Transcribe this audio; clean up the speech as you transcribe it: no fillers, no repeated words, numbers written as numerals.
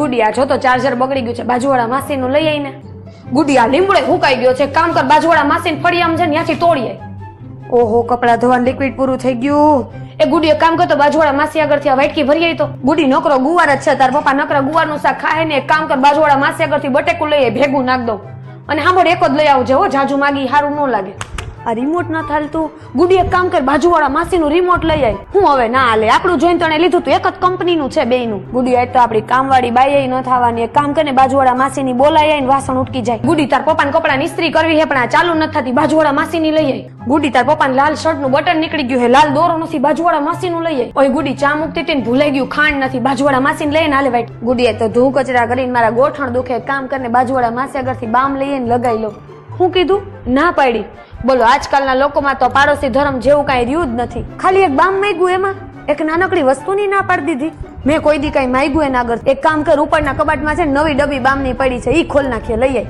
ગુડી આ જો તો ચાર્જર બગડી ગયું છે, બાજુવાળા માસીનું લઈ આવીને. ગુડી આ લીમડે હુકાઈ ગયો છે, કામ કર બાજુવાળા માસીને ફળિયામ છે ને ત્યાંથી તોડી આય. ઓહો કપડા ધોવાનું લિક્વિડ પૂરું થઈ ગયું. એ ગુડી કામ કરતો બાજુવાળા માસી આગળથી આ વાટકી ભરી આવી તો. ગુડી નકરો ગુવાર જ છે, તાર પપ્પા નકરા ગુવારનું શાક ખાય ને. એક કામ કર બાજુવાળા માસી આગળથી બટેકું લઈ ભેગું નાખ દઉં અને સાંભળ એક જ લઈ આવજે હો, જાજુ માગી સારું ન લાગે. આ રિમોટ ના થાલતું. ગુડી એક કામ કર બાજુવાળા માસીનું રિમોટ લઈ આય. હું હવે ના હાલે, આપણું જોઈને તને લીધું તું, એક જ કંપનીનું છે બેયનું. ગુડી આજ તો આપણી કામવાળી બાઈ ન થવાની. એક કામ કરીને બાજુવાળા માસીની બોલાઈ આવીને વાસણ ઉટકી જાય. ગુડી તાર પપ્પાને કપડા ઇસ્ત્રી કરવી છે પણ આ ચાલુ નથી થતી, બાજુવાળા માસીની લઈ આય. ગુડી તાર પપ્પાને લાલ શર્ટનું બટન નીકળી ગયું છે, લાલ દોરો નથી, બાજુવાળા માસીનું લઈ આય. ઓય ગુડી ચા મૂકતી હતી ને ભૂલાઈ ગયું ખાંડ નથી, બાજુવાળા માસીને લઈને હાલે વાઈટ. ગુડી તો ધૂ કચરા કરીને મારા ગોઠણ દુખે, એક કામ કરીને બાજુવાળા માસી આગળથી બામ લઈને લગાઈ લો. હું કીધું ના પાડી. બોલો આજકાલના લોકોમાં તો પાડોશી ધર્મ જેવું કઈ રહ્યું જ નથી. ખાલી એક બામ માંગ્યું એમાં એક નાનકડી વસ્તુની ના પાડી દીધી. મેં કોઈ દી કઈ માંગ્યું એના આગળ. એક કામ કર ઉપરના કબાટમાં છે નવી ડબ્બી બામની પડી છે, ઈ ખોલ નાખીએ લઈ આય.